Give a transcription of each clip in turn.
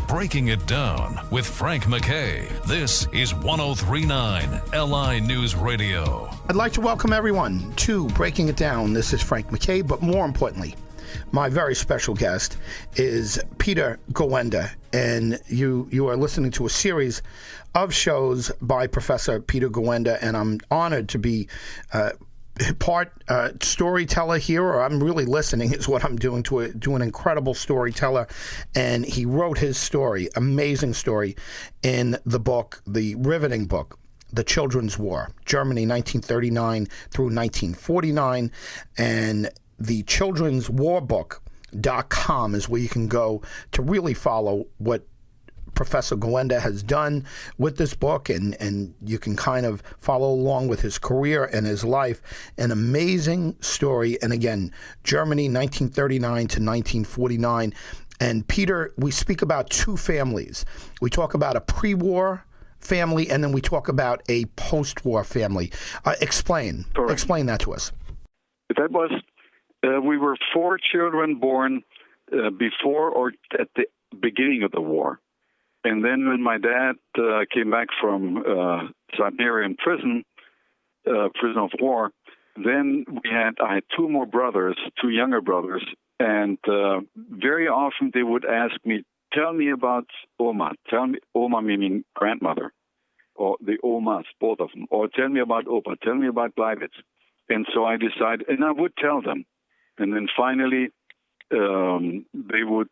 Breaking It Down with Frank MacKay. This is 103.9 LI News Radio. I'd like to welcome everyone to Breaking It Down. This is Frank MacKay, but more importantly, my very special guest is Peter Gawenda, and you are listening to a series of shows by Professor Peter Gawenda, and I'm honored to be part storyteller here, or I'm really listening is what I'm doing to an incredible storyteller. And he wrote his story, amazing story, in the book, the riveting book, The Children's War, Germany 1939 through 1949. And the Children's War Book.com is where you can go to really follow what Professor Gawenda has done with this book, and you can kind of follow along with his career and his life. An amazing story. And again, Germany 1939 to 1949. And Peter, we speak about two families. We talk about a pre-war family, and then we talk about a post-war family. Explain that to us. That was, we were 4 children born before or at the beginning of the war. And then when my dad came back from Siberian prison of war, then I had 2 more brothers, 2 younger brothers, and very often they would ask me, tell me about Oma. Tell me, Oma meaning grandmother, or the Omas, both of them, or tell me about Opa, tell me about Gleiwitz. And so I decided, and I would tell them. And then finally, they would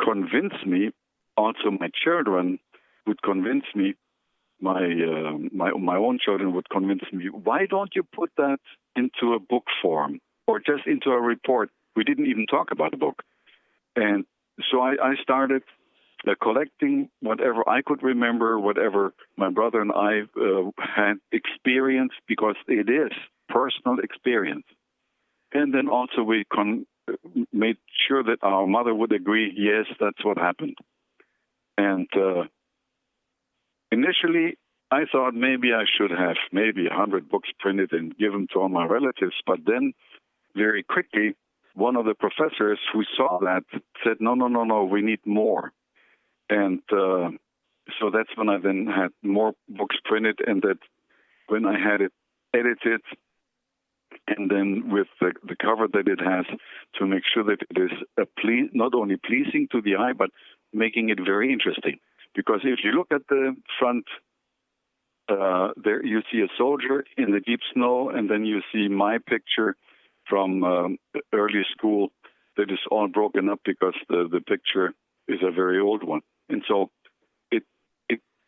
convince me. Also, my children would convince me, my own children would convince me, why don't you put that into a book form or just into a report? We didn't even talk about a book. And so I started collecting whatever I could remember, whatever my brother and I had experienced, because it is personal experience. And then also we made sure that our mother would agree, yes, that's what happened. And initially, I thought maybe I should have 100 books printed and give them to all my relatives. But then, very quickly, one of the professors who saw that said, no, we need more. And so that's when I then had more books printed, and that when I had it edited, and then with the cover that it has, to make sure that it is not only pleasing to the eye, but making it very interesting. Because if you look at the front, there you see a soldier in the deep snow, and then you see my picture from early school that is all broken up because the picture is a very old one. And so it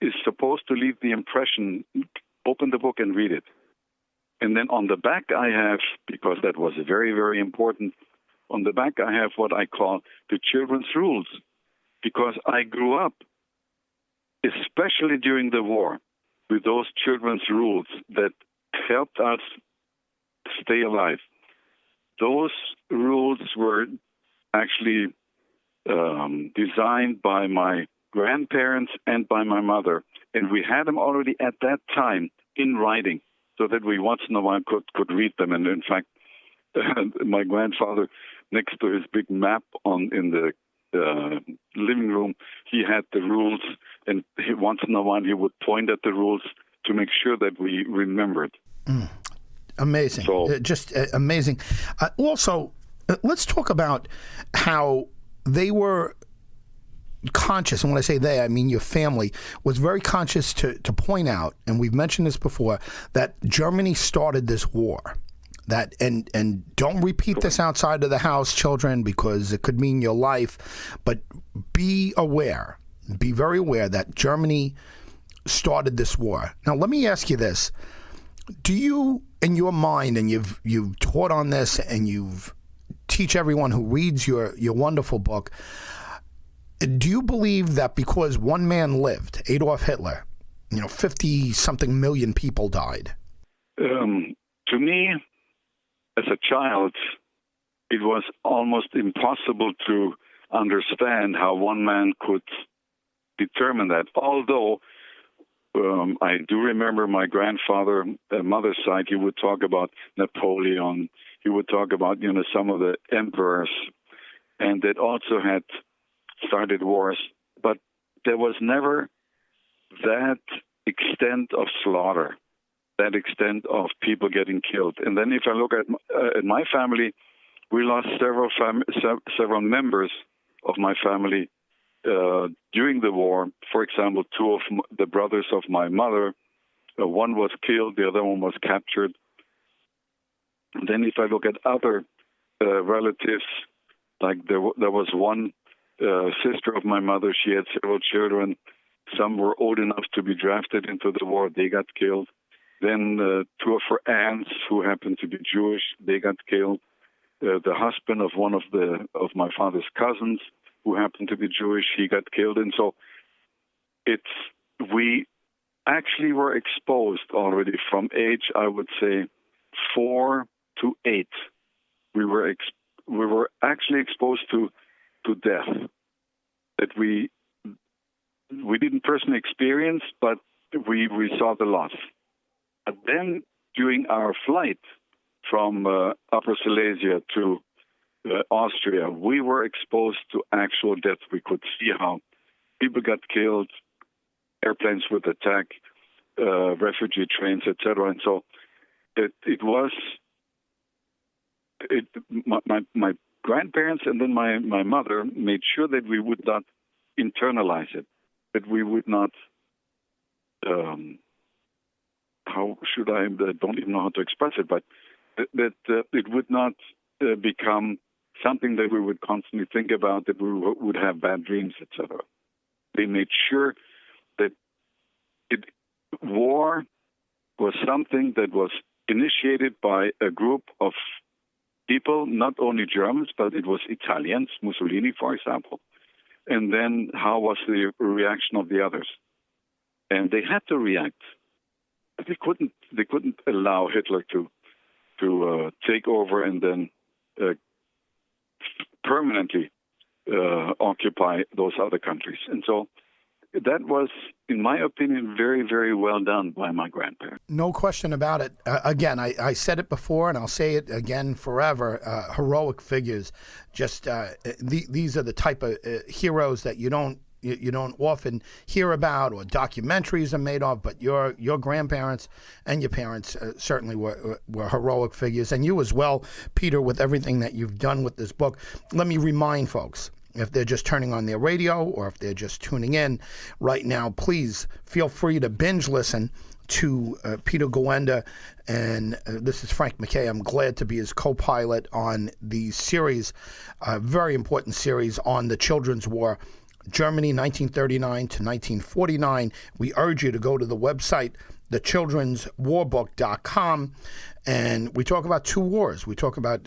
is supposed to leave the impression, open the book and read it. And then on the back I have, because that was very, very important, on the back I have what I call the children's rules. Because I grew up, especially during the war, with those children's rules that helped us stay alive. Those rules were actually designed by my grandparents and by my mother. And we had them already at that time in writing, so that we once in a while could read them. And in fact, my grandfather, next to his big map in the living room, he had the rules, and once in a while he would point at the rules to make sure that we remembered. Amazing. So, just amazing. Also, let's talk about how they were conscious, and when I say they, I mean your family, was very conscious to point out, and we've mentioned this before, that Germany started this war. That and don't repeat this outside of the house, children, because it could mean your life. But be aware, be very aware that Germany started this war. Now, let me ask you this: do you, in your mind, and you've taught on this, and you've teach everyone who reads your wonderful book, do you believe that because one man lived, Adolf Hitler, 50-something million people died? To me, as a child, it was almost impossible to understand how one man could determine that. Although I do remember my grandfather, mother's side, he would talk about Napoleon. He would talk about, some of the emperors, and that also had started wars. But there was never that extent of slaughter, that extent of people getting killed. And then if I look at my family, we lost several members of my family during the war. For example, two of the brothers of my mother, one was killed, the other one was captured. And then if I look at other relatives, like there was one sister of my mother, she had several children. Some were old enough to be drafted into the war, they got killed. Then two of her aunts who happened to be Jewish, they got killed. The husband of one of my father's cousins, who happened to be Jewish, he got killed. And so we actually were exposed already from age, I would say, 4 to 8. We were actually exposed to death that we didn't personally experience, but we saw the loss. But then during our flight from Upper Silesia to Austria, we were exposed to actual death. We could see how people got killed, airplanes would attack, refugee trains, etc. And so my grandparents and then my mother made sure that we would not internalize it, that we would not, I don't even know how to express it, but that it would not become something that we would constantly think about, that we would have bad dreams, etc. They made sure that war was something that was initiated by a group of people, not only Germans, but it was Italians, Mussolini, for example. And then how was the reaction of the others? And they had to react. They couldn't allow Hitler to take over and then permanently occupy those other countries. And so that was, in my opinion, very, very well done by my grandparents. No question about it. Again, I said it before, and I'll say it again forever. Heroic figures. Just these are the type of heroes that you don't often hear about, or documentaries are made of. But your grandparents and your parents certainly were heroic figures, and you as well, Peter, with everything that you've done with this book. Let me remind folks, if they're just turning on their radio or if they're just tuning in right now, please feel free to binge listen to Peter Gawenda. And this is Frank MacKay. I'm glad to be his co-pilot on the series, a very important series on the Children's War, Germany 1939 to 1949. We urge you to go to the website, thechildrenswarbook.com, and we talk about two wars. We talk about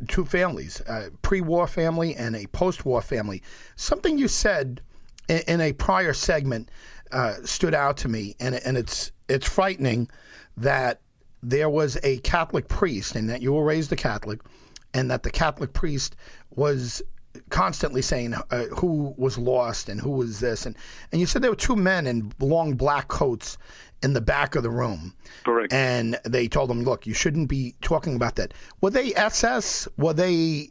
two families, a pre-war family and a post-war family. Something you said in a prior segment stood out to me, and it's frightening that there was a Catholic priest, and that you were raised a Catholic, and that the Catholic priest was constantly saying who was lost and who was this. And you said there were two men in long black coats in the back of the room. Correct. And they told him, look, you shouldn't be talking about that. Were they SS? Were they...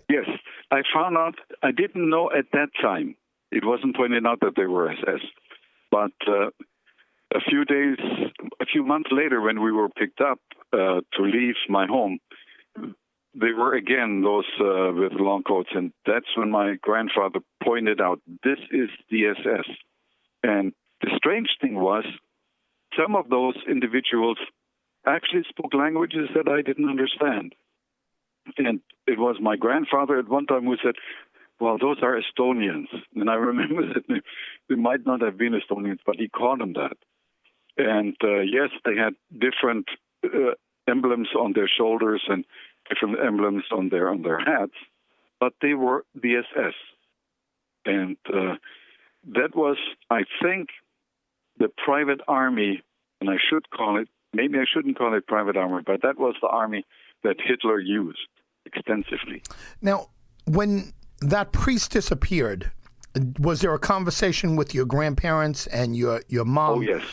Yes. I found out, I didn't know at that time. It wasn't pointed out that they were SS. But a few months later, when we were picked up to leave my home, they were again those with long coats. And that's when my grandfather pointed out, this is the SS. And the strange thing was, some of those individuals actually spoke languages that I didn't understand. And it was my grandfather at one time who said, well, those are Estonians. And I remember that they might not have been Estonians, but he called them that. And yes, they had different emblems on their shoulders and different emblems on their hats, but they were the SS. And that was, I think, the private army, and I should call it, maybe I shouldn't call it private army, but that was the army that Hitler used extensively. Now, when that priest disappeared, was there a conversation with your grandparents and your mom? Oh, yes.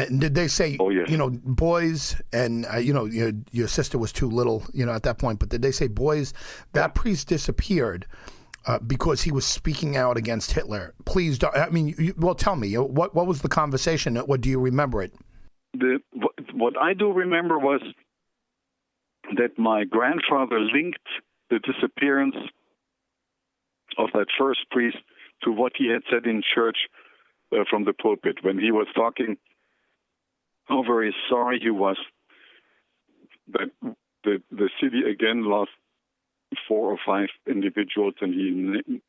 Did they say, oh, yes. Boys, and, your sister was too little, at that point, but did they say, boys, that priest disappeared. because he was speaking out against Hitler. Please don't. I mean, well, tell me, what was the conversation? What do you remember it? What I do remember was that my grandfather linked the disappearance of that first priest to what he had said in church from the pulpit when he was talking how very sorry he was that the city again lost 4 or 5 individuals, and he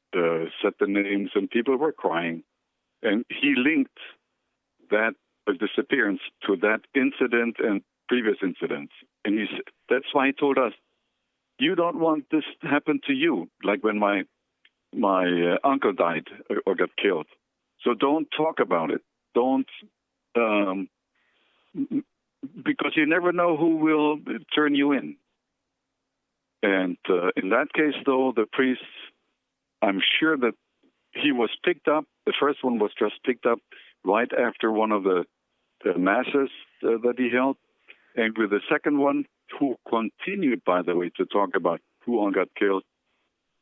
said the names, and people were crying. And he linked that disappearance to that incident and previous incidents. And that's why he told us, you don't want this to happen to you, like when my uncle died or got killed. So don't talk about it. Don't, because you never know who will turn you in. And in that case, though, the priest, I'm sure that he was picked up. The first one was just picked up right after one of the masses that he held. And with the second one, who continued, by the way, to talk about who all got killed,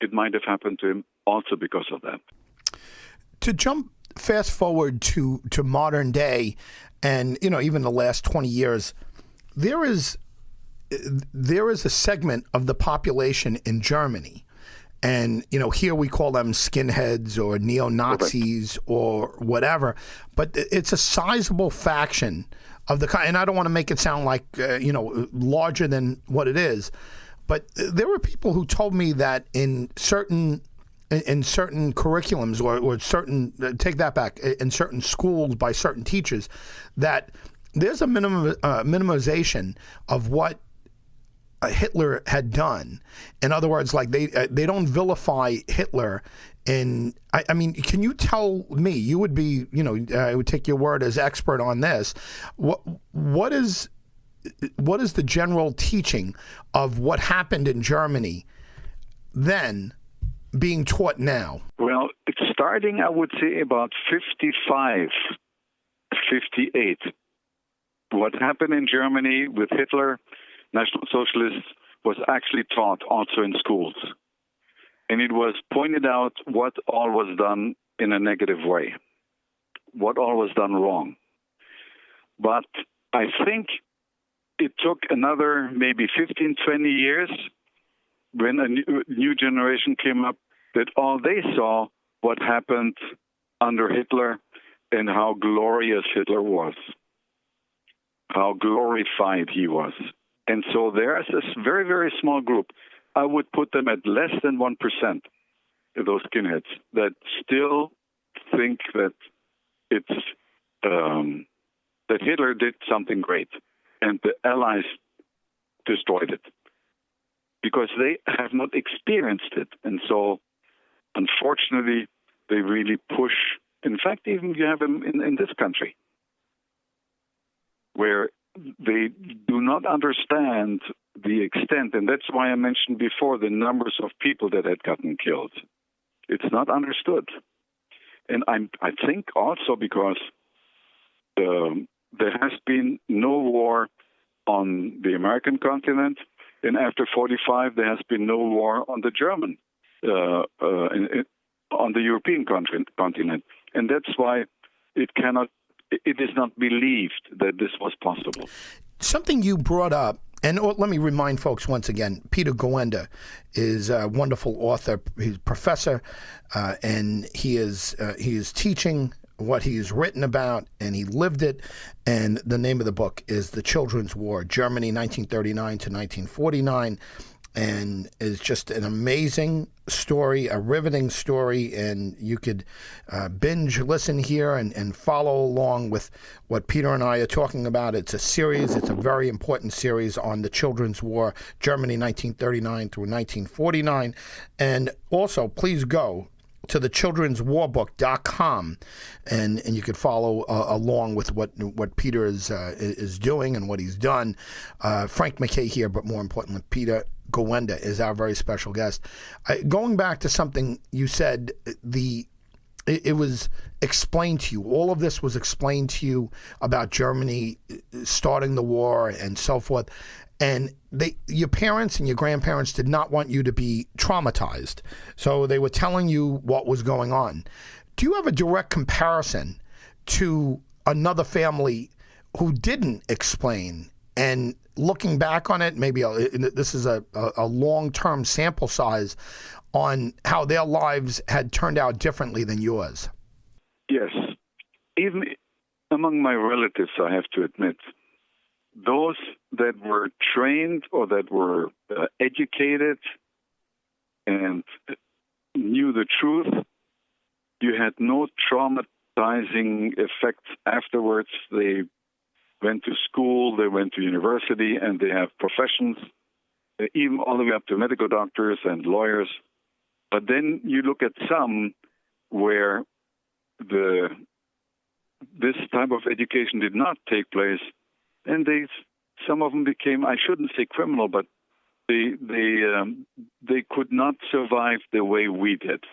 it might have happened to him also because of that. To jump fast forward to modern day, and even the last 20 years, there is a segment of the population in Germany, and here we call them skinheads or neo-Nazis or whatever, but it's a sizable faction of the kind, and I don't want to make it sound like larger than what it is, but there were people who told me that in certain curriculums or certain, take that back, in certain schools by certain teachers, that there's a minimization of what Hitler had done. In other words, like they don't vilify Hitler. And I mean, can you tell me? You would be, I would take your word as expert on this. What is the general teaching of what happened in Germany then being taught now? Well, it's starting, I would say, about 55, 58. What happened in Germany with Hitler, National Socialists, was actually taught also in schools. And it was pointed out what all was done in a negative way, what all was done wrong. But I think it took another maybe 15, 20 years when a new generation came up that all they saw what happened under Hitler and how glorious Hitler was, how glorified he was. And so there's this very, very small group. I would put them at less than 1%, those skinheads, that still think that it's that Hitler did something great and the Allies destroyed it, because they have not experienced it. And so, unfortunately, they really push. In fact, even you have them in this country, where they do not understand the extent, and that's why I mentioned before the numbers of people that had gotten killed. It's not understood. And I think also because there has been no war on the American continent, and after 45 there has been no war on the German, on the European continent. And that's why it is not believed that this was possible. Something you brought up, and let me remind folks once again, Peter Gawenda is a wonderful author. He's a professor, and he is teaching what he's written about, and he lived it. And the name of the book is The Children's War, Germany, 1939 to 1949. And is just an amazing story, a riveting story, and you could binge listen here and follow along with what Peter and I are talking about. It's a series, it's a very important series on the Children's War, Germany 1939 through 1949. And also, please go to the childrenswarbook.com, and you could follow along with what Peter is doing and what he's done. Frank MacKay here, but more importantly, Peter Gawenda is our very special guest. Going back to something you said, the it was explained to you. All of this was explained to you about Germany starting the war and so forth. And your parents and your grandparents did not want you to be traumatized. So they were telling you what was going on. Do you have a direct comparison to another family who didn't explain? And looking back on it, maybe this is a long-term sample size on how their lives had turned out differently than yours. Yes. Even among my relatives, I have to admit, those that were trained or that were educated and knew the truth, you had no traumatizing effects afterwards. They went to school, they went to university, and they have professions, even all the way up to medical doctors and lawyers. But then you look at some where this type of education did not take place, and some of them became, I shouldn't say criminal, but they could not survive the way we did.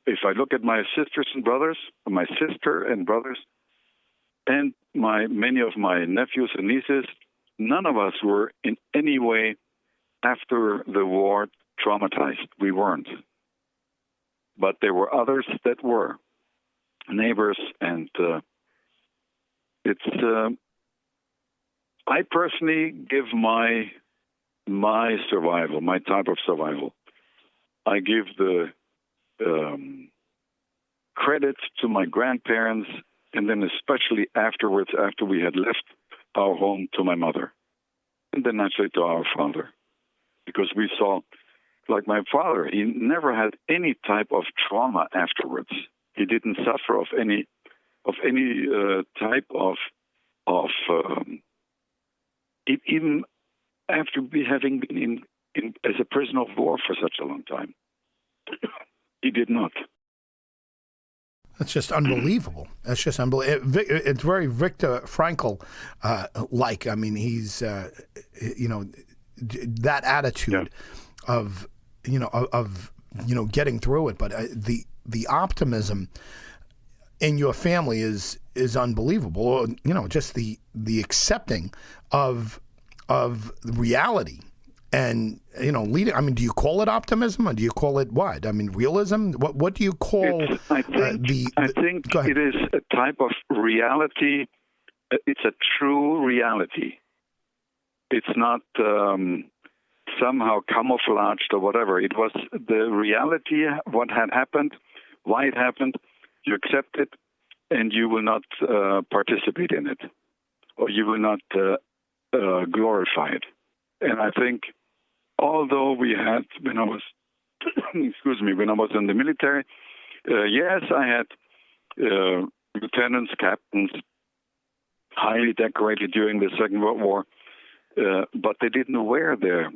If I look at my sisters and brothers, my sister and brothers, and many of my nephews and nieces, none of us were in any way after the war traumatized. We weren't. But there were others that were, neighbors, and I personally give my survival, my type of survival, I give the credit to my grandparents, and then especially afterwards, after we had left our home, to my mother, and then naturally to our father, because we saw, like my father, he never had any type of trauma afterwards. He didn't suffer of any type of even after having been in as a prisoner of war for such a long time. He did not. That's just unbelievable. That's just unbelievable. It's very Viktor Frankl like. I mean, he's that attitude of getting through it. But the optimism in your family is unbelievable. Or, just the accepting of reality. And, leading, I mean, do you call it optimism or do you call it what? I mean, realism? What do you call I think it is a type of reality. It's a true reality. It's not somehow camouflaged or whatever. It was the reality, what had happened, why it happened. You accept it, and you will not participate in it, or you will not glorify it. And I think, although we had, when I was, when I was in the military, yes, I had lieutenants, captains, highly decorated during the Second World War, but they didn't wear their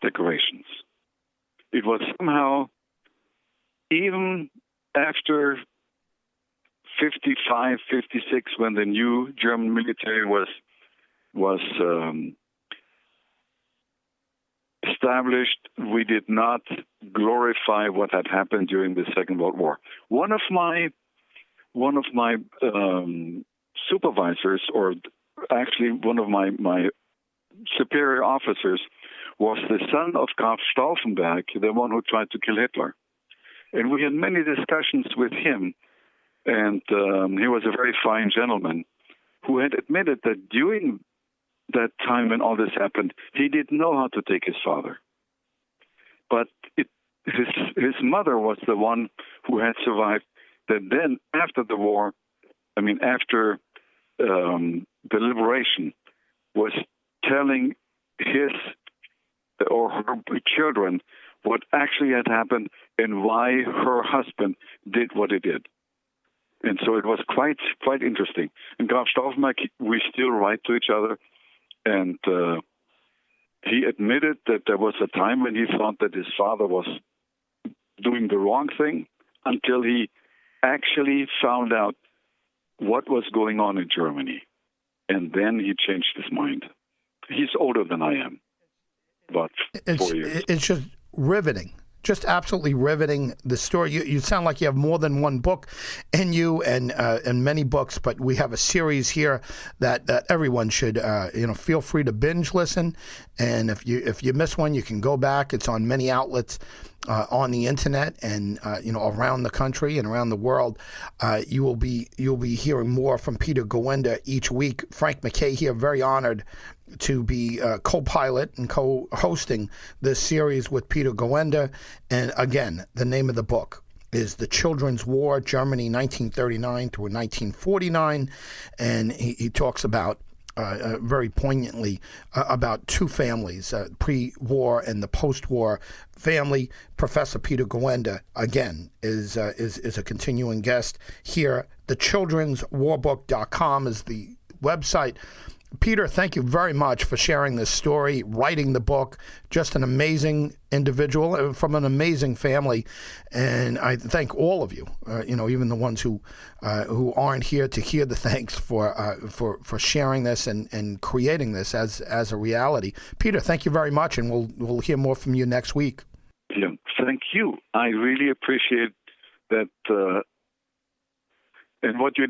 decorations. It was somehow, even after 55, 56, when the new German military was established, we did not glorify what had happened during the Second World War. One of my supervisors, or actually one of my superior officers, was the son of Graf Stauffenberg, the one who tried to kill Hitler. And we had many discussions with him, and he was a very fine gentleman who had admitted that during that time when all this happened, he didn't know how to take his father. But his mother was the one who had survived, that then after the war, after the liberation, was telling his or her children what actually had happened and why her husband did what he did. And so it was quite interesting. And Graf Stauffenberg, we still write to each other, and he admitted that there was a time when he thought that his father was doing the wrong thing, until he actually found out what was going on in Germany. And then he changed his mind. He's older than I am, about 4 years. It's just riveting just absolutely riveting. The story. You sound like you have more than one book in you, and many books. But we have a series here that everyone should feel free to binge listen. And if you miss one, you can go back. It's on many outlets. On the internet and around the country and around the world, you'll be hearing more from Peter Gawenda each week. Frank MacKay here, very honored to be co-pilot and co-hosting this series with Peter Gawenda. And again, the name of the book is The Children's War, Germany 1939 to 1949, and he talks about very poignantly about two families, pre-war and the post-war family. Professor Peter Gawenda, again, is a continuing guest here. TheChildren'sWarBook.com is the website. Peter, thank you very much for sharing this story, writing the book. Just an amazing individual from an amazing family, and I thank all of you. Even the ones who aren't here to hear the thanks for sharing this and creating this as a reality. Peter, thank you very much, and we'll hear more from you next week. Yeah, thank you. I really appreciate that. And what you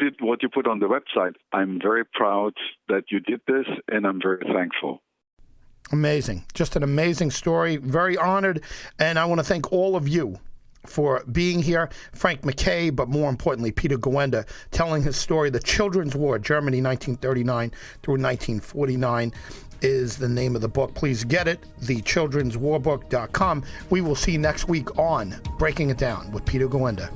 put on the website, I'm very proud that you did this, and I'm very thankful. Amazing. Just an amazing story. Very honored. And I want to thank all of you for being here. Frank MacKay, but more importantly, Peter Gawenda, telling his story. The Children's War, Germany 1939 through 1949 is the name of the book. Please get it, thechildrenswarbook.com. We will see you next week on Breaking It Down with Peter Gawenda.